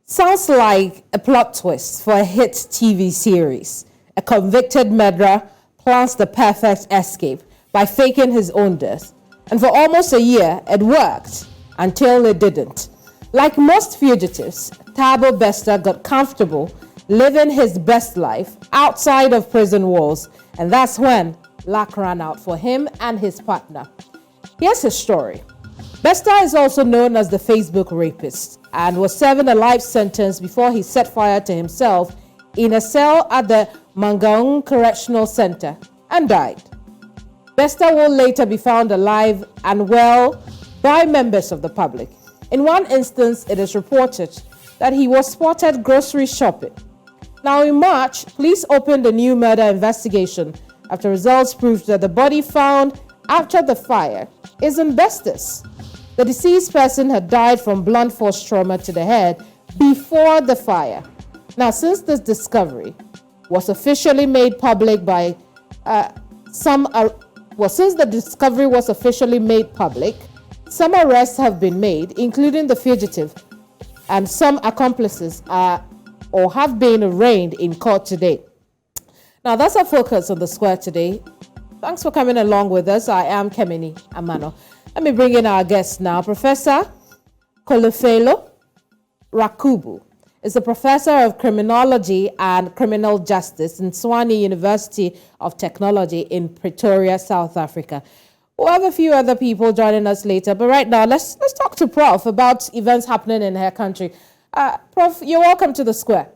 Sounds like a plot twist for a hit TV series. A convicted murderer plans the perfect escape by faking his own death. And for almost a year, it worked until it didn't. Like most fugitives, Thabo Bester got comfortable living his best life outside of prison walls. And that's when luck ran out for him and his partner. Here's his story. Bester is also known as the Facebook Rapist and was serving a life sentence before he set fire to himself in a cell at the Mangaung Correctional Center and died. Bester will later be found alive and well by members of the public. In one instance, it is reported that he was spotted grocery shopping. Now in March, police opened a new murder investigation after results proved that the body found after the fire isn't Bester's. The deceased person had died from blunt force trauma to the head before the fire. Now, since this discovery was officially made public by some arrests have been made, including the fugitive, and some accomplices are or have been arraigned in court today. Now, that's our focus on the square today. Thanks for coming along with us. I am Keminni Amanor. Let me bring in our guest now. Professor Kholofelo Rakubu is a professor of criminology and criminal justice in Tshwane University of Technology in Pretoria, South Africa. We'll have a few other people joining us later, but right now let's talk to Prof about events happening in her country. Prof, you're welcome to the square.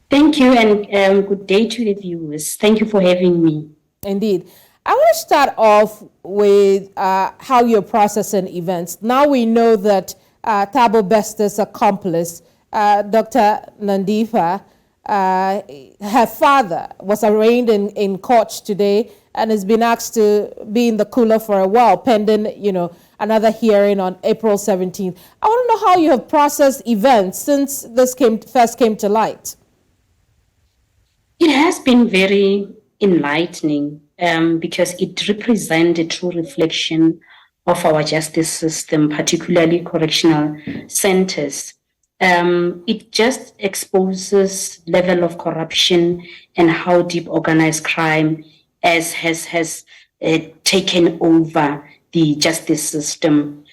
Thank you, and good day to the viewers. Thank you for having me. Indeed. I want to start off with how you're processing events. Now we know that Thabo Bester's accomplice, Dr. Nandifa, her father was arraigned in court today and has been asked to be in the cooler for a while, pending, another hearing on April 17th. I want to know how you have processed events since this first came to light. It has been very enlightening because it represents a true reflection of our justice system, particularly correctional centers. It just exposes level of corruption and how deep organized crime has taken over the justice system.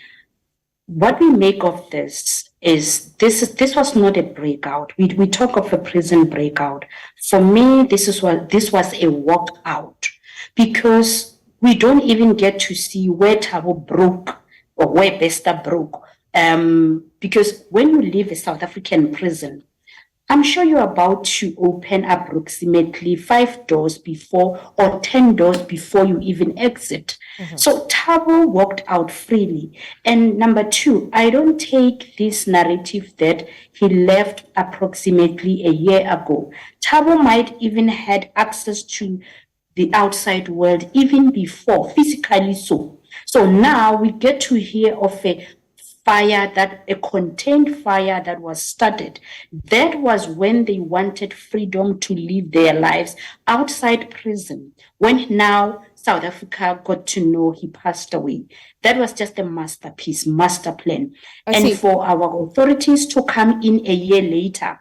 What we make of this is this was not a breakout. We talk of a prison breakout. For me, this was a walkout, because we don't even get to see where Thabo broke or where Bester broke. Because when you leave a South African prison, I'm sure you're about to open approximately 5 doors before or 10 doors before you even exit. Mm-hmm. So Thabo walked out freely. And number two, I don't take this narrative that he left approximately a year ago. Thabo might even had access to the outside world even before, physically so. So now we get to hear of a contained fire that was started. That was when they wanted freedom to live their lives outside prison. When now South Africa got to know he passed away. That was just a masterpiece, master plan. And for our authorities to come in a year later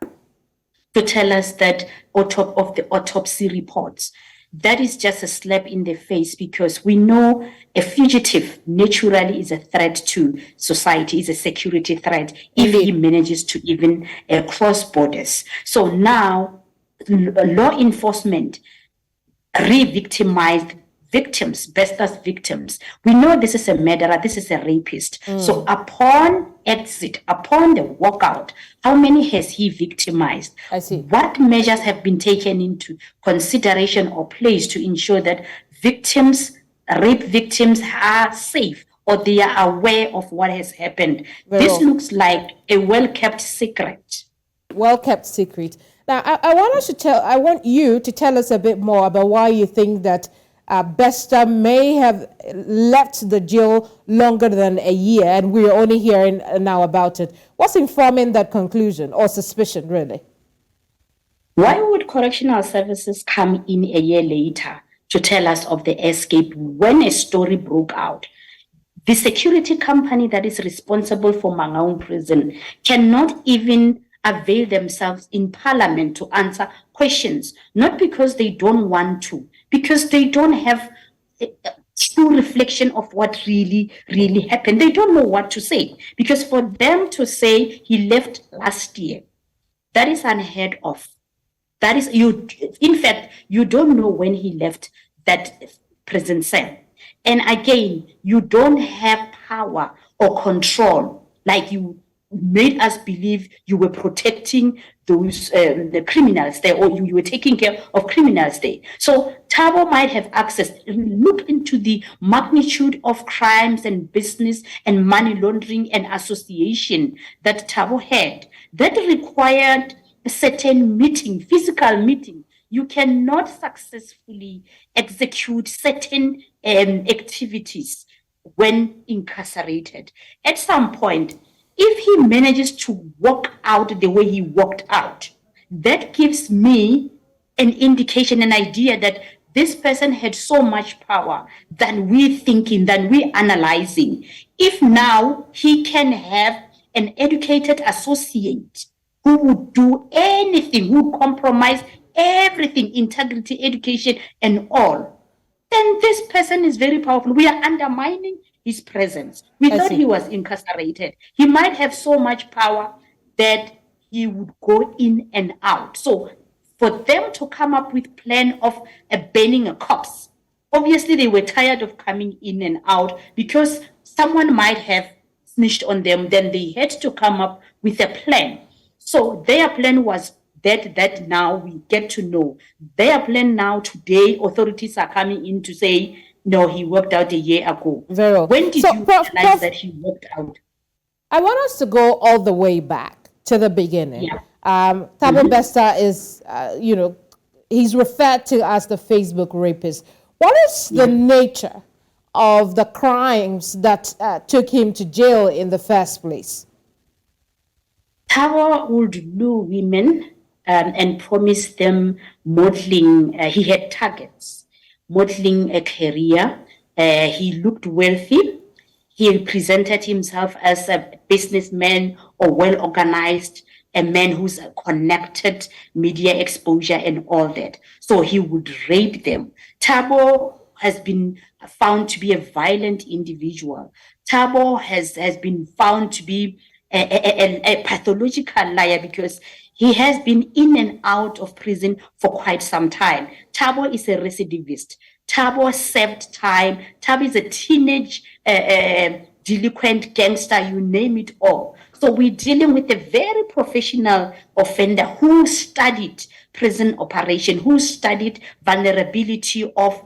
to tell us that on top of the autopsy reports, that is just a slap in the face, because we know a fugitive naturally is a threat to society, is a security threat if he manages to even cross borders. So now law enforcement re-victimized victims, Bester's victims. We know this is a murderer, this is a rapist. So upon exit, upon the walkout, how many has he victimized? I see. What measures have been taken into consideration or placed to ensure that victims, rape victims, are safe or they are aware of what has happened? This looks like a well-kept secret. Well-kept secret. Now, I want you to tell us a bit more about why you think that Bester may have left the jail longer than a year, and we're only hearing now about it. What's informing that conclusion or suspicion, really? Why would correctional services come in a year later to tell us of the escape when a story broke out? The security company that is responsible for Mangaung prison cannot even avail themselves in parliament to answer questions, not because they don't want to, because they don't have a true reflection of what really happened. They don't know what to say, because for them to say he left last year, that is unheard of. That is, you, in fact, you don't know when he left that prison cell. And again, you don't have power or control, like you made us believe you were protecting those the criminals there, or you were taking care of criminals there. So Thabo might have access. Look into the magnitude of crimes and business and money laundering and association that Thabo had. That required a certain meeting, physical meeting. You cannot successfully execute certain activities when incarcerated. At some point, if he manages to walk out the way he walked out, that gives me an indication, an idea that this person had so much power than we thinking, than we analyzing. If now he can have an educated associate who would do anything, who would compromise everything, integrity, education, and all, then this person is very powerful. We are undermining his presence. We thought he was incarcerated. He might have so much power that he would go in and out. So for them to come up with plan of banning a corpse, obviously they were tired of coming in and out because someone might have snitched on them. Then they had to come up with a plan. So their plan was that now we get to know. Their plan now today, authorities are coming in to say, no, he worked out a year ago. Very well. When did you realize that he worked out? I want us to go all the way back to the beginning. Yeah. Thabo Bester is, he's referred to as the Facebook rapist. What is the nature of the crimes that took him to jail in the first place? Thabo would lure women and promise them modeling. He had targets, modeling a career. He looked wealthy. He presented himself as a businessman or well-organized, a man who's connected, media exposure and all that. So he would rape them. Thabo has been found to be a violent individual. Thabo has been found to be a pathological liar because he has been in and out of prison for quite some time. Thabo is a recidivist. Thabo served time. Thabo is a teenage delinquent gangster, you name it all. So we're dealing with a very professional offender who studied prison operation, who studied vulnerability of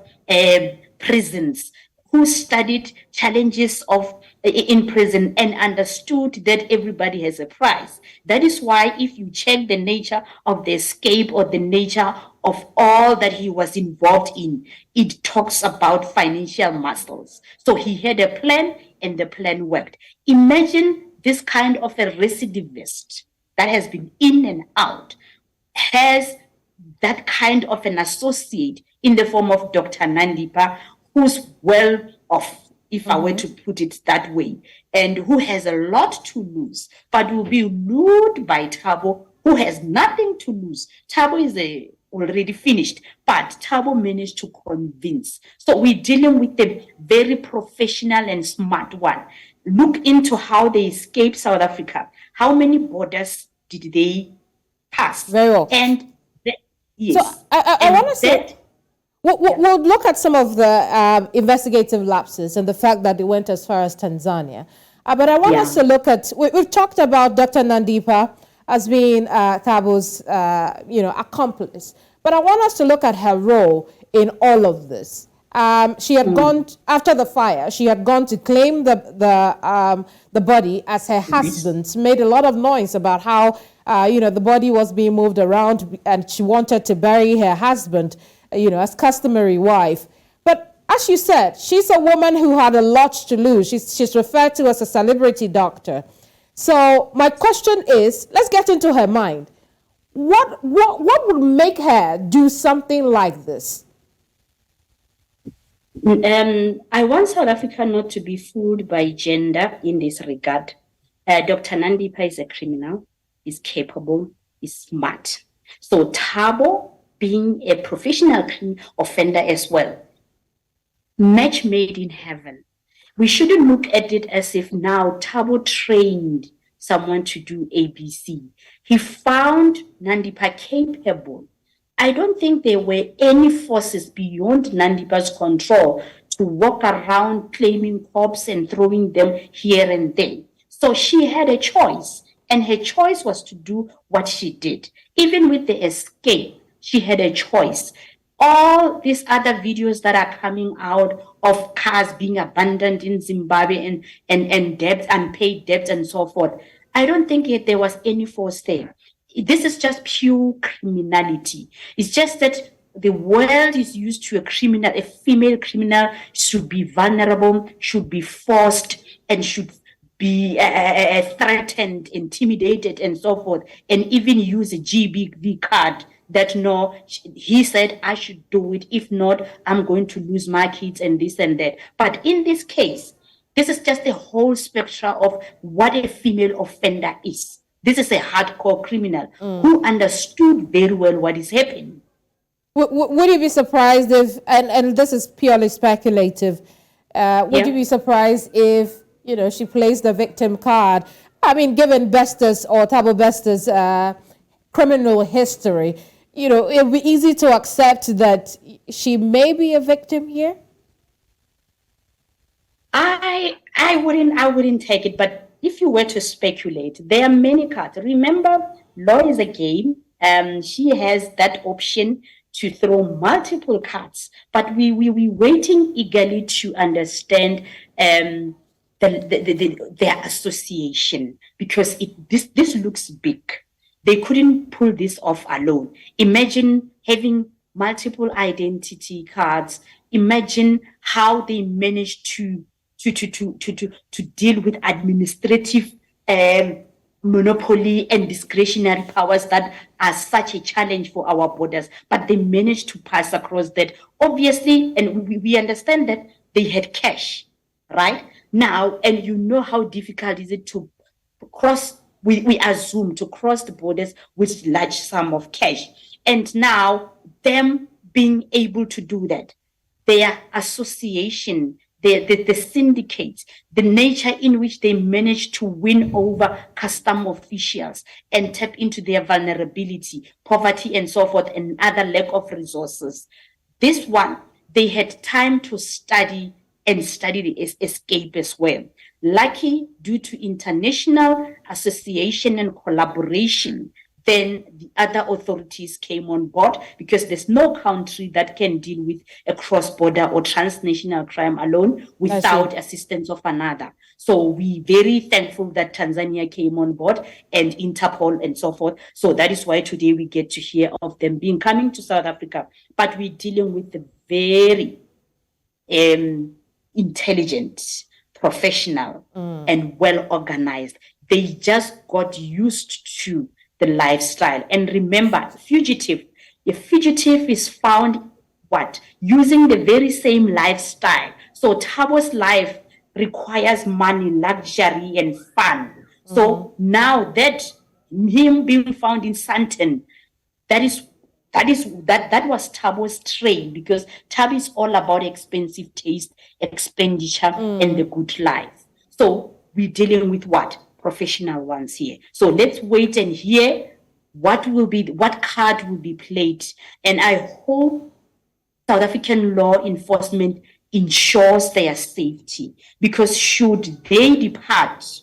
prisons, who studied challenges of in prison and understood that everybody has a price. That is why if you check the nature of the escape or the nature of all that he was involved in, it talks about financial muscles. So he had a plan and the plan worked. Imagine this kind of a recidivist that has been in and out, has that kind of an associate in the form of Dr. Nandipa, who's well off, if I were to put it that way, and who has a lot to lose, but will be lured by Thabo, who has nothing to lose. Thabo is already finished, but Thabo managed to convince. So we're dealing with a very professional and smart one. Look into how they escaped South Africa. How many borders did they pass? Very well. And yes. So I want to say, we'll look at some of the investigative lapses and the fact that they went as far as Tanzania. But I want us to look at, we've talked about Dr. Nandipa as being Thabo's, accomplice. But I want us to look at her role in all of this. She had gone, after the fire, she had gone to claim the body as her husband's, made a lot of noise about how, the body was being moved around and she wanted to bury her husband, as customary wife. But as you said, she's a woman who had a lot to lose. She's referred to as a celebrity doctor. So my question is, let's get into her mind. What would make her do something like this? I want South Africa not to be fooled by gender in this regard. Dr. Nandipha is a criminal, is capable, is smart. So Thabo, being a professional offender as well, match made in heaven. We shouldn't look at it as if now Thabo trained someone to do ABC. He found Nandipha capable. I don't think there were any forces beyond Nandipha's control to walk around claiming cops and throwing them here and there. So she had a choice, and her choice was to do what she did. Even with the escape, she had a choice. All these other videos that are coming out of cars being abandoned in Zimbabwe and debt, unpaid debt and so forth, I don't think there was any force there. This is just pure criminality. It's just that the world is used to a female criminal should be vulnerable, should be forced, and should be threatened, intimidated, and so forth, and even use a GBV card that no, he said I should do it. If not, I'm going to lose my kids and this and that. But in this case, this is just the whole spectrum of what a female offender is. This is a hardcore criminal who understood very well what is happening. Would you be surprised if, and this is purely speculative, would you be surprised if, she plays the victim card? I mean, given Bester's or Thabo Bester's criminal history, it would be easy to accept that she may be a victim here? I wouldn't take it, but if you were to speculate, there are many cards. Remember, law is a game. She has that option to throw multiple cards, but we waiting eagerly to understand their association, because this looks big. They couldn't pull this off alone. Imagine having multiple identity cards. Imagine how they managed to deal with administrative monopoly and discretionary powers that are such a challenge for our borders. But they managed to pass across that. Obviously, and we understand that they had cash, right? Now, and you know how difficult is it to cross, we assume, to cross the borders with large sum of cash. And now, them being able to do that, their association, the syndicates, the nature in which they manage to win over custom officials and tap into their vulnerability, poverty, and so forth, and other lack of resources. This one, they had time to study and study the escape as well. Lucky, due to international association and collaboration, then the other authorities came on board, because there's no country that can deal with a cross-border or transnational crime alone without assistance of another. So we're very thankful that Tanzania came on board, and Interpol and so forth. So that is why today we get to hear of them coming to South Africa. But we're dealing with the very intelligent, professional, and well-organized. They just got used to the lifestyle. And remember, a fugitive is found using the very same lifestyle. So Thabo's life requires money, luxury, and fun. So now that him being found in Sandton, that was Thabo's trade, because Thabo is all about expensive taste, expenditure, and the good life. So we're dealing with professional ones here. So let's wait and hear what card will be played. And I hope South African law enforcement ensures their safety, because should they depart,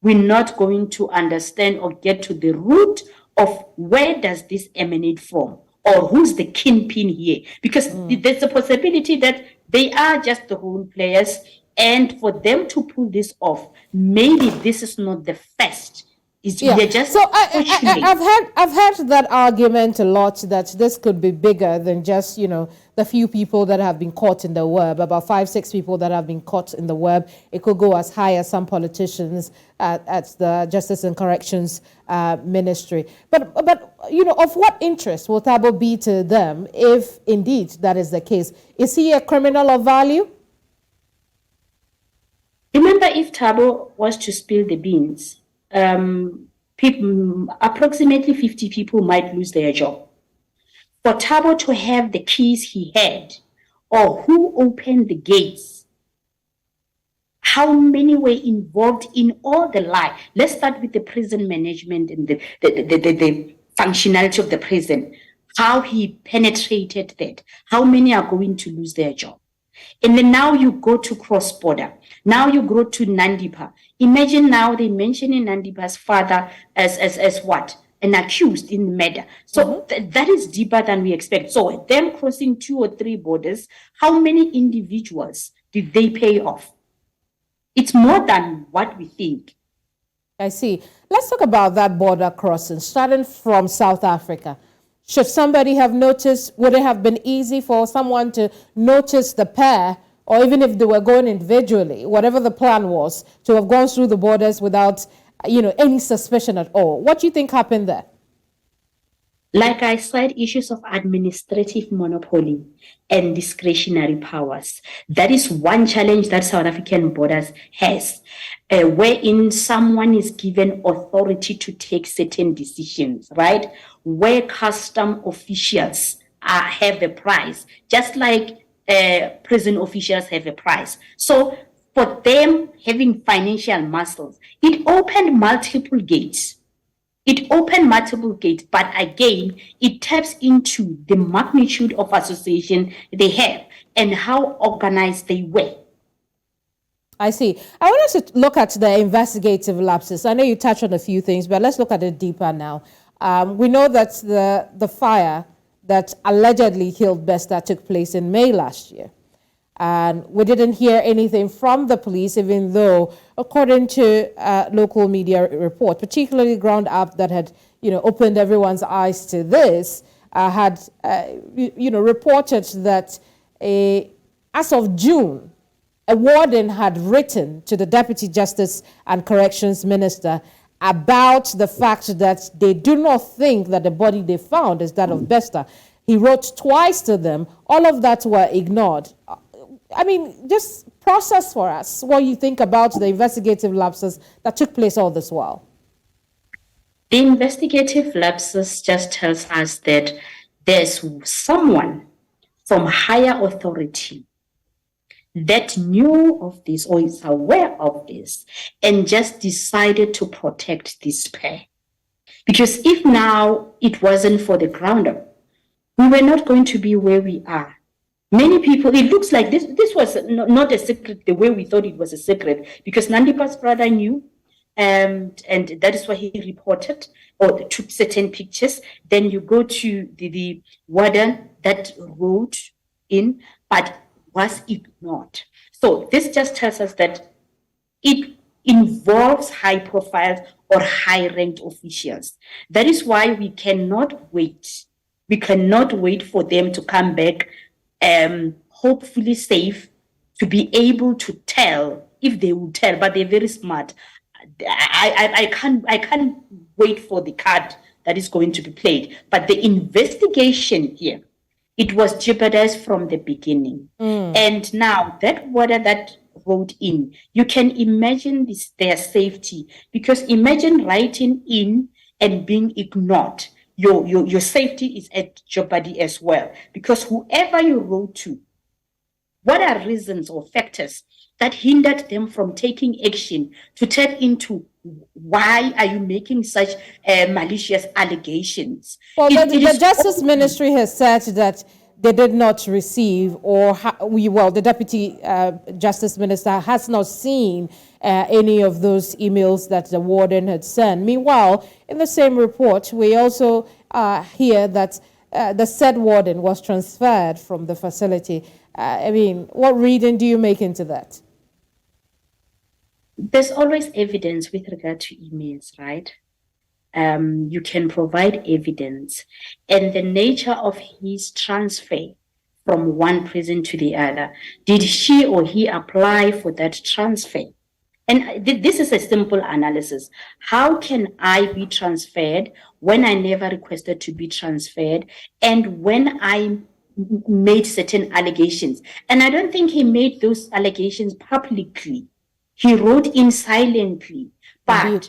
we're not going to understand or get to the root of where does this emanate from, or who's the kingpin here, because there's a possibility that they are just the role players. And for them to pull this off, maybe this is not the first. So I've heard that argument a lot, that this could be bigger than just the few people that have been caught in the web, about 5-6 people that have been caught in the web. It could go as high as some politicians at the Justice and Corrections Ministry. But of what interest will Thabo be to them if indeed that is the case? Is he a criminal of value? Remember, if Thabo was to spill the beans, approximately 50 people might lose their job. For Thabo to have the keys he had, or who opened the gates, how many were involved in all the lie? Let's start with the prison management and the functionality of the prison, how he penetrated that, how many are going to lose their job. And then now you go to cross-border. Now you go to Nandipa. Imagine now they mentioning Nandipa's father as what? An accused in the murder. So that is deeper than we expect. So them crossing 2 or 3 borders, how many individuals did they pay off? It's more than what we think. I see. Let's talk about that border crossing, starting from South Africa. Should somebody have noticed, would it have been easy for someone to notice the pair, or even if they were going individually, whatever the plan was, to have gone through the borders without, any suspicion at all? What do you think happened there? Like I said, issues of administrative monopoly and discretionary powers. That is one challenge that South African borders has, wherein someone is given authority to take certain decisions, right? Where custom officials have a price, just like prison officials have a price. So for them having financial muscles, it opened multiple gates. But again, it taps into the magnitude of association they have and how organized they were. I see. I want us to look at the investigative lapses. I know you touched on a few things, but let's look at it deeper now. We know that the fire that allegedly killed Bester took place in May last year. And we didn't hear anything from the police, even though, according to local media report, particularly Ground Up, that had opened everyone's eyes to this, had reported that as of June, a warden had written to the Deputy Justice and Corrections Minister about the fact that they do not think that the body they found is that of Bester. He wrote twice to them. All of that were ignored. I mean, just process for us what you think about the investigative lapses that took place all this while. The investigative lapses just tells us that there's someone from higher authority that knew of this or is aware of this and just decided to protect this pair. Because if now it wasn't for the Ground Up, we were not going to be where we are. Many people, it looks like this was not a secret the way we thought it was a secret, because Nandipa's brother knew, and that is why he reported or took certain pictures. Then you go to the warden that wrote in, but was ignored. So this just tells us that it involves high profiles or high ranked officials. That is why we cannot wait. We cannot wait for them to come back, hopefully safe, to be able to tell, if they will tell, but they're very smart. I can't wait for the card that is going to be played. But the investigation here, it was jeopardized from the beginning. And now that water that wrote in, you can imagine their safety, because imagine writing in and being ignored. Your safety is at jeopardy as well, because whoever you wrote to, what are reasons or factors that hindered them from taking action to tap into why are you making such malicious allegations? Well, the Justice Ministry has said that they did not receive, or the Deputy Justice Minister has not seen any of those emails that the warden had sent. Meanwhile, in the same report, we also hear that the said warden was transferred from the facility. I mean, what reading do you make into that? There's always evidence with regard to emails, right? You can provide evidence, and the nature of his transfer from one prison to the other. Did she or he apply for that transfer? And this is a simple analysis. How can I be transferred when I never requested to be transferred and when I made certain allegations? And I don't think he made those allegations publicly. He wrote in silently. But Indeed.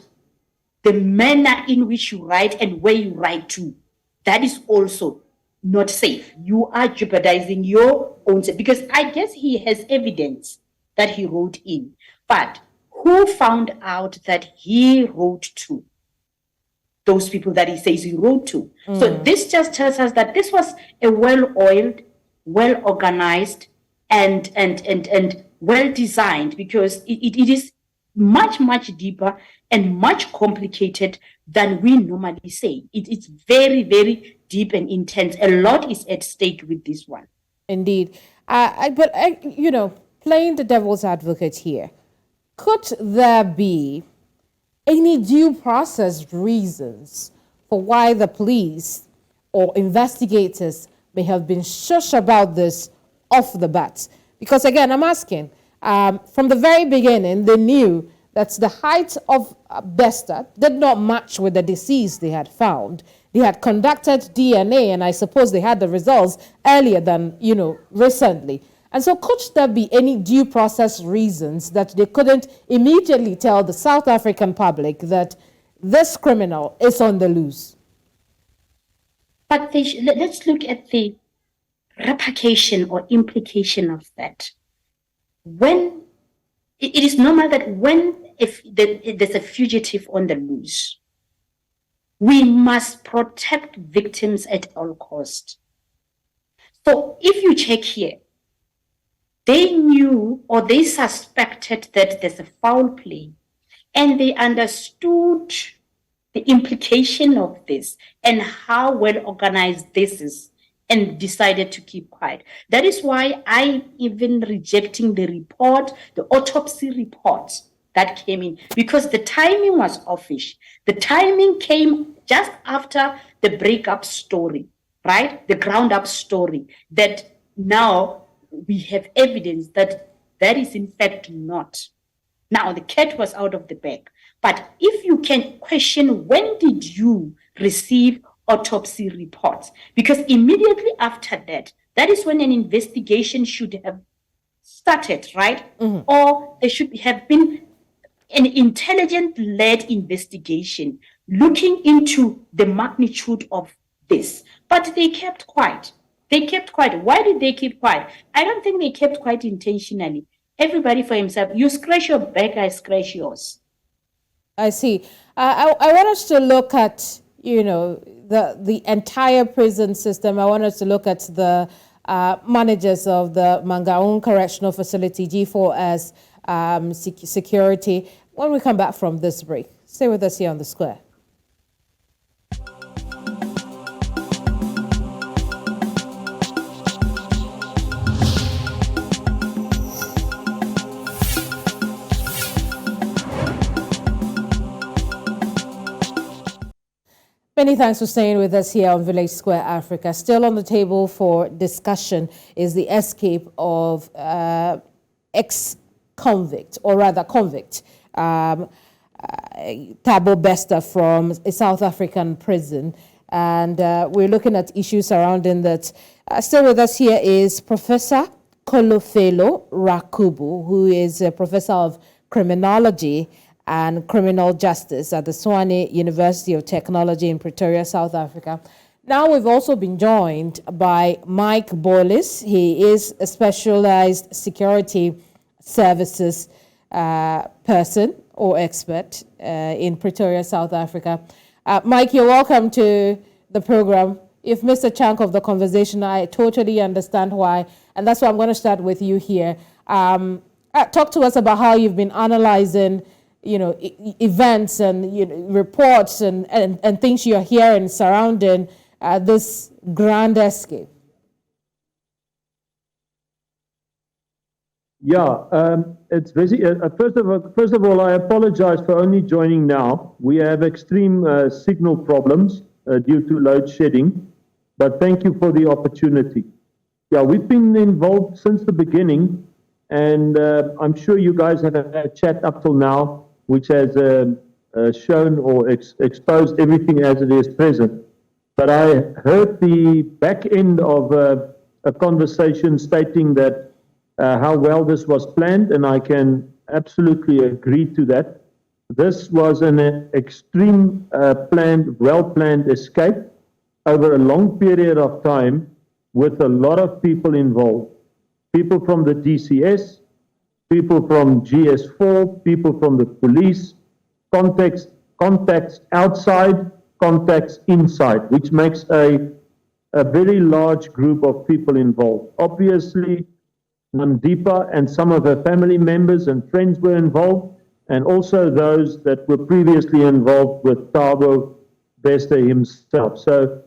the manner in which you write and where you write to, that is also not safe. You are jeopardizing your own self, because I guess he has evidence that he wrote in. But who found out that he wrote to those people that he says he wrote to? So this just tells us that this was a well-oiled, well-organized, and well-designed, because it is much, much deeper and much complicated than we normally say. It's very, very deep and intense. A lot is at stake with this one. Indeed. But playing the devil's advocate here, could there be any due process reasons for why the police or investigators may have been shush about this off the bat? Because again, I'm asking, from the very beginning, they knew that the height of Bester did not match with the deceased they had found. They had conducted DNA, and I suppose they had the results earlier than, recently. And so could there be any due process reasons that they couldn't immediately tell the South African public that this criminal is on the loose? But let's look at the repercussion or implication of that. When it is normal that if there's a fugitive on the loose, we must protect victims at all costs. So if you check here, they knew or they suspected that there's a foul play, and they understood the implication of this and how well organized this is, and decided to keep quiet. That is why I even rejecting the report, the autopsy report that came in, because the timing was offish. The timing came just after the breakup story, right? The ground up story, that now we have evidence that that is in fact not. Now the cat was out of the bag. But if you can question, when did you receive autopsy reports? Because immediately after that, that is when an investigation should have started, right? Or there should have been an intelligent-led investigation looking into the magnitude of this. But they kept quiet. They kept quiet. Why did they keep quiet? I don't think they kept quiet intentionally. Everybody for himself. You scratch your back, I scratch yours. I see. I want us to look at, the entire prison system. I want us to look at the managers of the Mangaung Correctional Facility, G4S security, when we come back from this break. Stay with us here on The Square. Many thanks for staying with us here on Village Square Africa. Still on the table for discussion is the escape of ex-convict, or rather convict, Thabo Bester from a South African prison. And we're looking at issues surrounding that. Still with us here is Professor Kholofelo Rakubu, who is a professor of criminology and criminal justice at the Tshwane University of Technology in Pretoria, South Africa. Now we've also been joined by Mike Bolhuis. He is a specialized security services person or expert in Pretoria, South Africa. Mike, you're welcome to the program. You've missed a chunk of the conversation. I totally understand why, and that's why I'm going to start with you here. Talk to us about how you've been analyzing events and reports and things you're hearing surrounding this grand escape. Yeah, it's busy. First of all, I apologize for only joining now. We have extreme signal problems due to load shedding, but thank you for the opportunity. Yeah, we've been involved since the beginning And I'm sure you guys have had a chat up till now, which has shown or exposed everything as it is present. But I heard the back end of a conversation stating that how well this was planned, and I can absolutely agree to that. This was an extreme well-planned escape over a long period of time with a lot of people involved. People from the DCS, people from GS4, people from the police, contacts outside, contacts inside, which makes a very large group of people involved. Obviously, Nandipa and some of her family members and friends were involved, and also those that were previously involved with Thabo Bester himself. So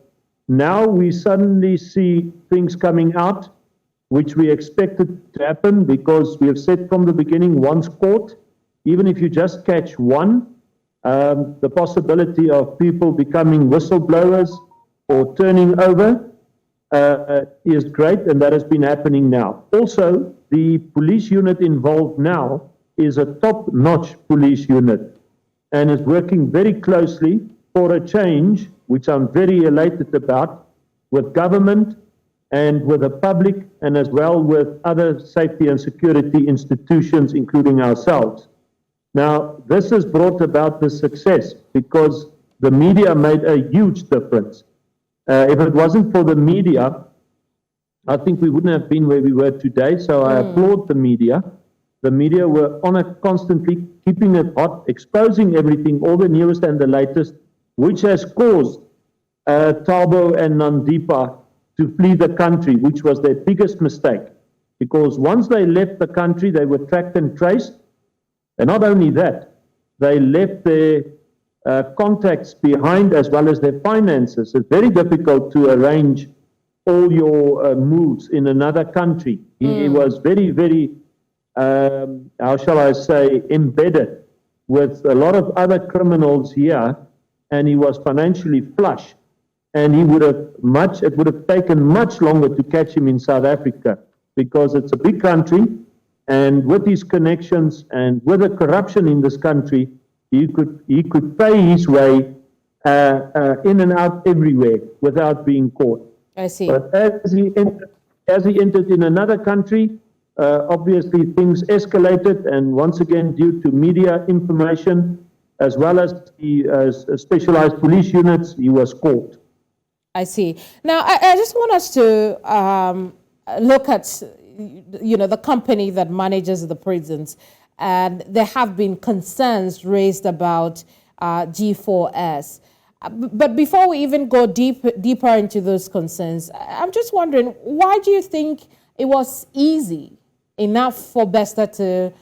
now we suddenly see things coming out, which we expected to happen because we have said from the beginning, once caught, even if you just catch one, the possibility of people becoming whistleblowers or turning over is great, and that has been happening now. Also, the police unit involved now is a top-notch police unit and is working very closely for a change, which I'm very elated about, with government and with the public, and as well with other safety and security institutions, including ourselves. Now, this has brought about the success because the media made a huge difference. If it wasn't for the media, I think we wouldn't have been where we were today, so I applaud the media. The media were on it constantly, keeping it hot, exposing everything, all the newest and the latest, which has caused Thabo and Nandipa to flee the country, which was their biggest mistake. Because once they left the country, they were tracked and traced. And not only that, they left their contacts behind as well as their finances. It's very difficult to arrange all your moves in another country. He was very, very, how shall I say, embedded with a lot of other criminals here, and he was financially flush. And it would have taken much longer to catch him in South Africa because it's a big country, and with his connections and with the corruption in this country, he could pay his way in and out everywhere without being caught. I see. But as he entered in another country, obviously things escalated, and once again, due to media information as well as the specialized police units, he was caught. I see. Now, I just want us to look at, the company that manages the prisons, and there have been concerns raised about G4S. But before we even go deeper into those concerns, I'm just wondering, why do you think it was easy enough for Bester to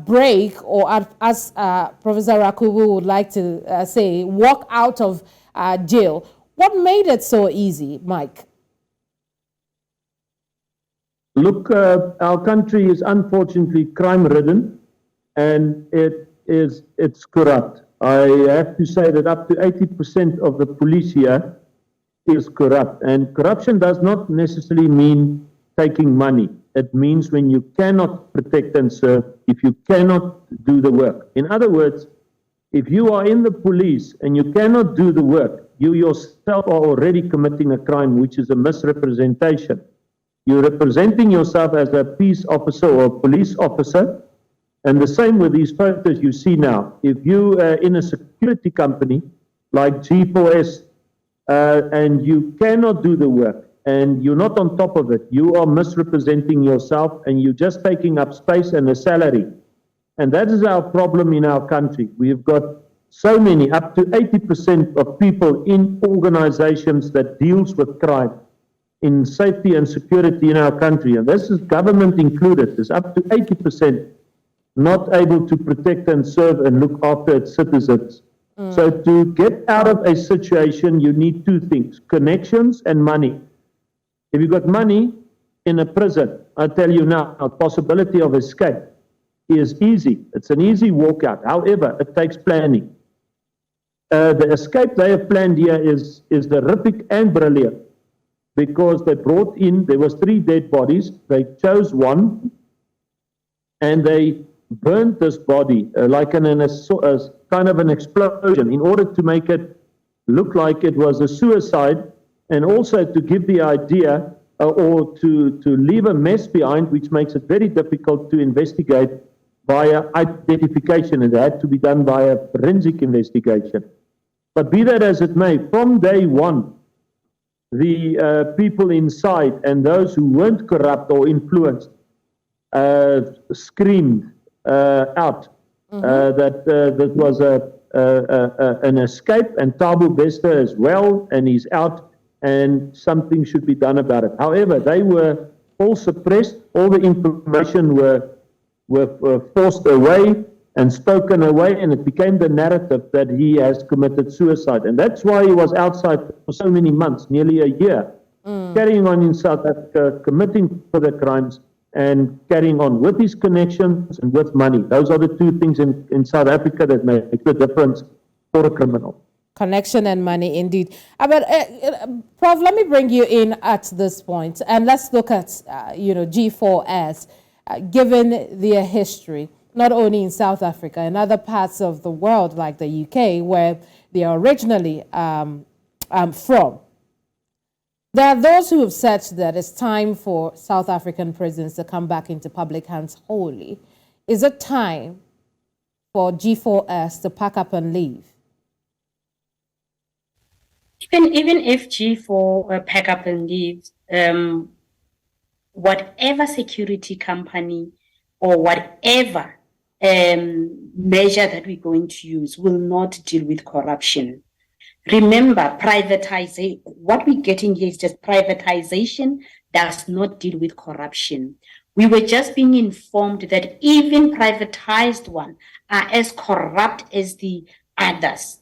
break, or as Professor Rakubu would like to say, walk out of jail? What made it so easy, Mike? Look, our country is unfortunately crime-ridden, and it's corrupt. I have to say that up to 80% of the police here is corrupt. And corruption does not necessarily mean taking money. It means when you cannot protect and serve, if you cannot do the work. In other words, if you are in the police and you cannot do the work, you yourself are already committing a crime, which is a misrepresentation. You're representing yourself as a peace officer or a police officer. And the same with these photos you see now. If you are in a security company like G4S and you cannot do the work and you're not on top of it, you are misrepresenting yourself and you're just taking up space and a salary. And that is our problem in our country. We've got so many, up to 80% of people in organizations that deals with crime in safety and security in our country. And this is government included. There's up to 80% not able to protect and serve and look after its citizens. So to get out of a situation, you need two things, connections and money. If you've got money in a prison, I tell you now, a possibility of escape is easy. It's an easy walkout. However, it takes planning. The escape they have planned here is terrific and brilliant because they brought in, there was 3 dead bodies. They chose one and they burned this body like in a kind of an explosion in order to make it look like it was a suicide, and also to give the idea or to leave a mess behind, which makes it very difficult to investigate via identification. It had to be done by a forensic investigation. But be that as it may, from day one, the people inside and those who weren't corrupt or influenced screamed out that was an escape, and Thabo Bester as well, and he's out, and something should be done about it. However, they were all suppressed. All the information were forced away and spoken away, and it became the narrative that he has committed suicide. And that's why he was outside for so many months, nearly a year, carrying on in South Africa, committing further crimes, and carrying on with his connections and with money. Those are the two things in South Africa that make the difference for a criminal. Connection and money, indeed. But Prof, let me bring you in at this point, and let's look at G4S, given their history, not only in South Africa, in other parts of the world like the UK, where they are originally from. There are those who have said that it's time for South African prisons to come back into public hands wholly. Is it time for G4S to pack up and leave? Even if G4 pack up and leave, whatever security company or whatever measure that we're going to use will not deal with corruption. Remember, privatization, what we're getting here is just privatization does not deal with corruption. We were just being informed that even privatized ones are as corrupt as the others,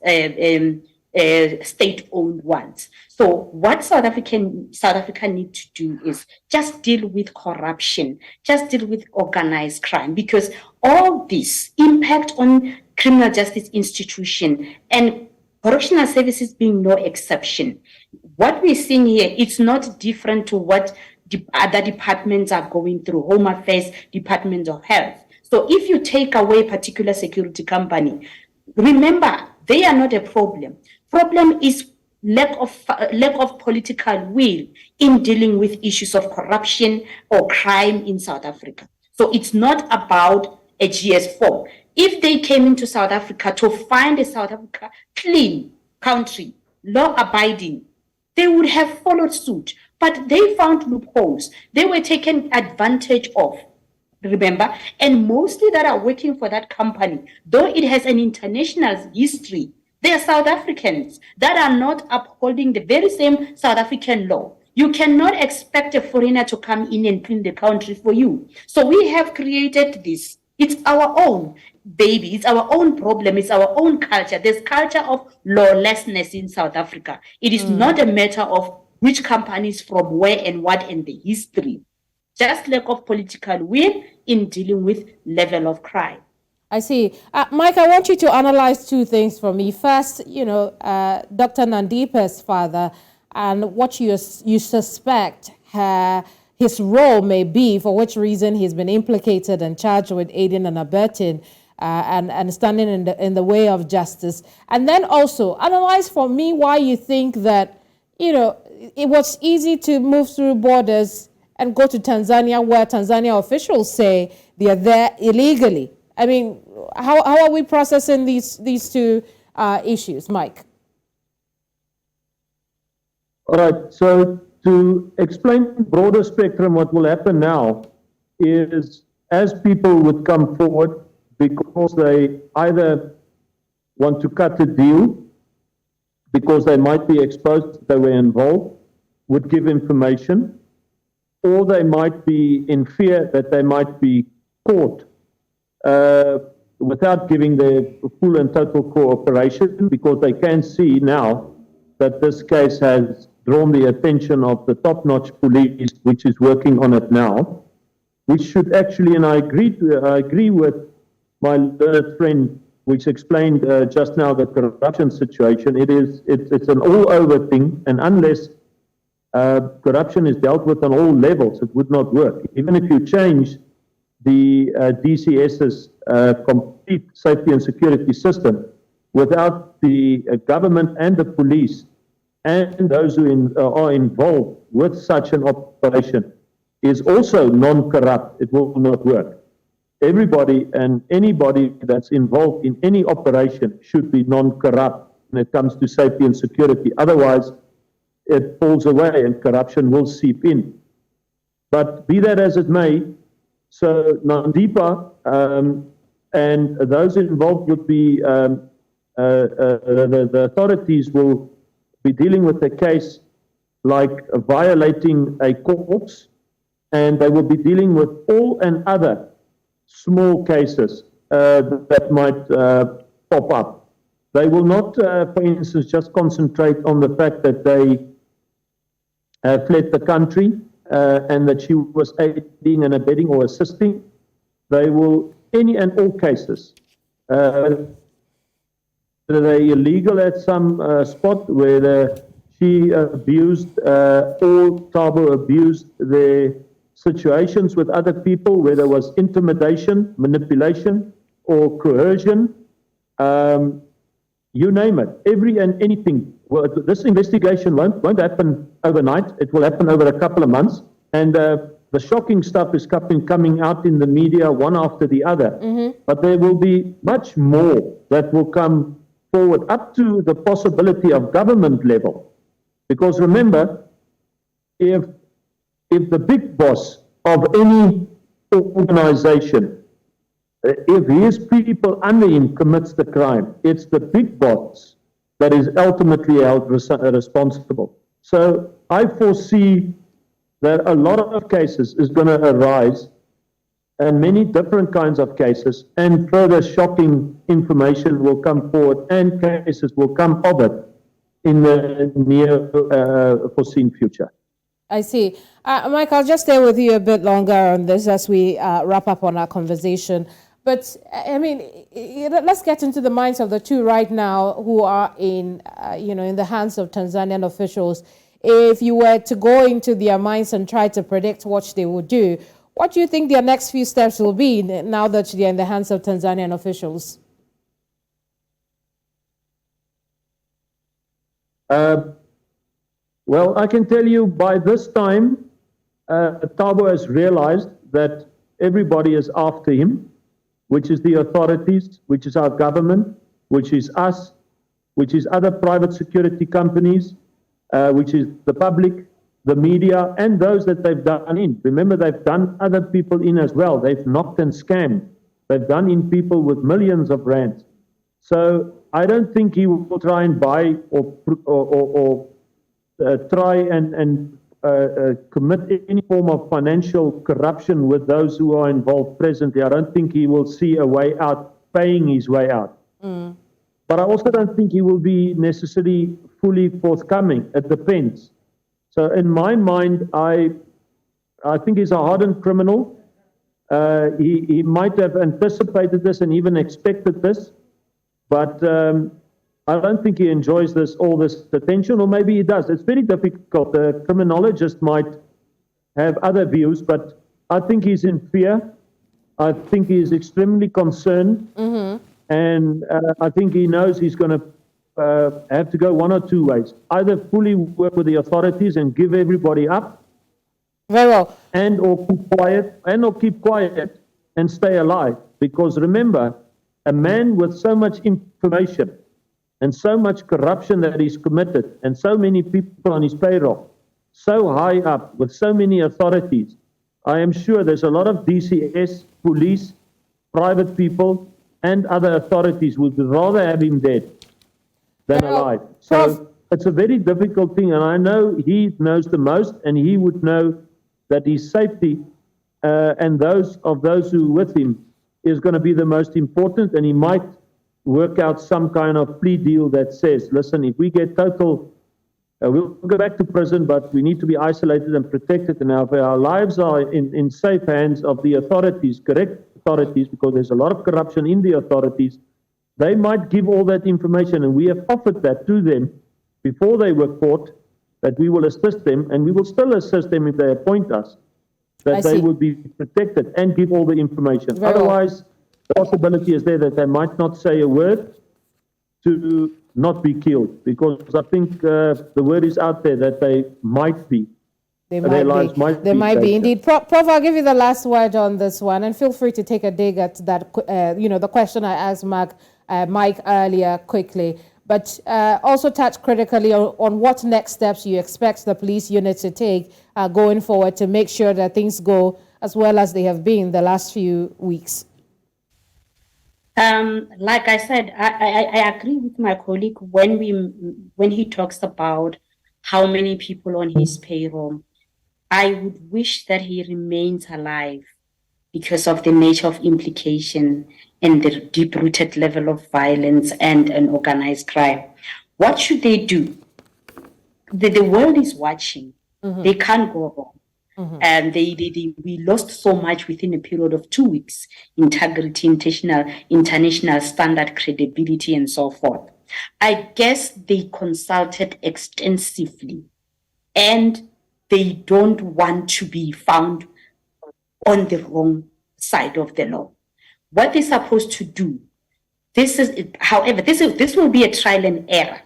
state-owned ones. So what South Africa need to do is just deal with corruption, just deal with organized crime, because all this impact on criminal justice institution and correctional services being no exception. What we're seeing here, it's not different to what other departments are going through, Home Affairs, Department of Health. So if you take away a particular security company, remember, they are not a problem. Problem is lack of political will in dealing with issues of corruption or crime in South Africa. So it's not about a GS4. If they came into South Africa to find a South Africa clean country, law-abiding, they would have followed suit. But they found loopholes. They were taken advantage of, remember? And mostly that are working for that company, though it has an international history, they are South Africans that are not upholding the very same South African law. You cannot expect a foreigner to come in and clean the country for you. So we have created this. It's our own baby. It's our own problem. It's our own culture. There's culture of lawlessness in South Africa. It is not a matter of which company is from where and what and the history. Just lack of political will in dealing with level of crime. I see. Mike, I want you to analyze two things for me. First, Dr. Nandipa's father and what you suspect his role may be, for which reason he's been implicated and charged with aiding and abetting and standing in the way of justice. And then also analyze for me why you think that, it was easy to move through borders and go to Tanzania, where Tanzania officials say they are there illegally. I mean, how are we processing these two issues, Mike? All right. So to explain broader spectrum, what will happen now is as people would come forward because they either want to cut a deal, because they might be exposed that they were involved, would give information, or they might be in fear that they might be caught without giving their full and total cooperation, because they can see now that this case has drawn the attention of the top-notch police, which is working on it now, which should actually, and I agree with my learned friend, which explained just now the corruption situation. It's an all-over thing, and unless corruption is dealt with on all levels, it would not work. Even if you change the DCS's complete safety and security system without the government and the police and those who are involved with such an operation is also non-corrupt, it will not work. Everybody and anybody that's involved in any operation should be non-corrupt when it comes to safety and security. Otherwise, it falls away and corruption will seep in. But be that as it may, so Nandipa and those involved would be, the authorities will be dealing with a case like violating a corpse, and they will be dealing with all and other small cases that might pop up. They will not, for instance, just concentrate on the fact that they fled the country and that she was aiding and abetting or assisting. They will, any and all cases, whether they're illegal at some spot, whether she abused or Thabo abused their situations with other people, where there was intimidation, manipulation, or coercion, you name it, every and anything. Well, this investigation won't happen overnight. It will happen over a couple of months. And the shocking stuff is coming out in the media one after the other. But there will be much more that will come forward, up to the possibility of government level. Because remember, if the big boss of any organization, if his people under him commits the crime, it's the big boss that is ultimately held responsible. So I foresee that a lot of cases is going to arise, and many different kinds of cases, and further shocking information will come forward, and cases will come of it in the near foreseen future. I see. Mike, I'll just stay with you a bit longer on this as we wrap up on our conversation. But, I mean, let's get into the minds of the two right now who are in the hands of Tanzanian officials. If you were to go into their minds and try to predict what they would do, what do you think their next few steps will be now that they're in the hands of Tanzanian officials? Well, I can tell you by this time, Thabo has realized that everybody is after him, which is the authorities, which is our government, which is us, which is other private security companies, which is the public, the media, and those that they've done in. Remember, they've done other people in as well. They've knocked and scammed. They've done in people with millions of rands. So I don't think he will try and buy or try and commit any form of financial corruption with those who are involved presently. I don't think he will see a way out, paying his way out. But I also don't think he will be necessarily fully forthcoming. It depends. So in my mind, I think he's a hardened criminal. He might have anticipated this and even expected this, but I don't think he enjoys all this attention, or maybe he does. It's very difficult. The criminologist might have other views, but I think he's in fear. I think he is extremely concerned, and I think he knows he's going to have to go one or two ways. Either fully work with the authorities and give everybody up, very well, or keep quiet and stay alive. Because remember, a man with so much information and so much corruption that he's committed, and so many people on his payroll, so high up with so many authorities, I am sure there's a lot of DCS, police, private people, and other authorities would rather have him dead than alive. So it's a very difficult thing, and I know he knows the most, and he would know that his safety and those who are with him is going to be the most important, and he might work out some kind of plea deal that says, listen, if we get total, we'll go back to prison, but we need to be isolated and protected, and our lives are in safe hands of the authorities, correct authorities, because there's a lot of corruption in the authorities. They might give all that information, and we have offered that to them before they were caught, that we will assist them, and we will still assist them if they appoint us. that I they see. would be protected and give all the information. Very well. Otherwise, the possibility is there that they might not say a word to not be killed, because I think the word is out there that they might be. They Their might lives be. might They be might be taken. indeed. Prof, I'll give you the last word on this one, and feel free to take a dig at that. The question I asked Mike earlier quickly, but also touch critically on what next steps you expect the police unit to take going forward to make sure that things go as well as they have been the last few weeks. Like I said, I agree with my colleague when he talks about how many people on his payroll. I would wish that he remains alive because of the nature of implication and the deep-rooted level of violence and an organized crime. What should they do? The world is watching. They can't go wrong. And we lost so much within a period of 2 weeks: integrity, international standard, credibility, and so forth. I guess they consulted extensively, and they don't want to be found on the wrong side of the law. What they're supposed to do, however, this will be a trial and error.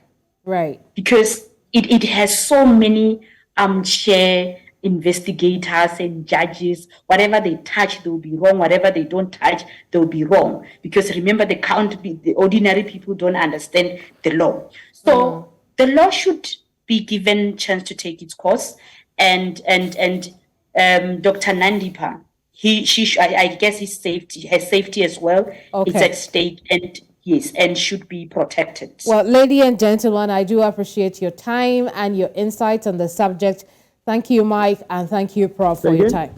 Right. Because it has so many armchair investigators and judges. Whatever they touch, they'll be wrong. Whatever they don't touch, they'll be wrong. Because remember, the ordinary people don't understand the law. So the law should be given chance to take its course. And Dr. Nandipa, I guess his safety as well. Okay. It's at stake, and yes, and should be protected. Well, ladies and gentlemen, I do appreciate your time and your insights on the subject. Thank you, Mike, and thank you, Prof, for your time.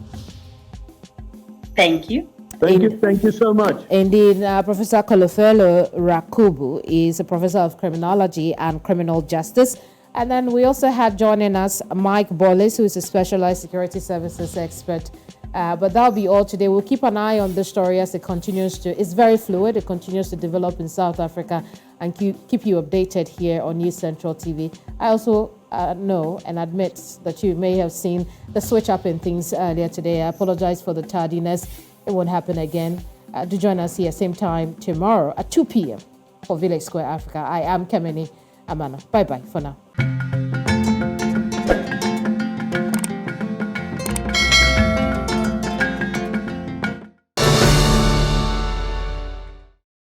Thank you. Thank you so much. Indeed, Professor Kholofelo Rakubu is a professor of criminology and criminal justice. And then we also had joining us Mike Bolhuis, who is a specialized security services expert. But that'll be all today. We'll keep an eye on the story as it continues it's very fluid. It continues to develop in South Africa, and keep you updated here on News Central TV. I also know and admit that you may have seen the switch up in things earlier today. I apologize for the tardiness. It won't happen again. Do join us here same time tomorrow at 2 p.m. for Village Square Africa. I am Keminni Amanor. Bye-bye for now.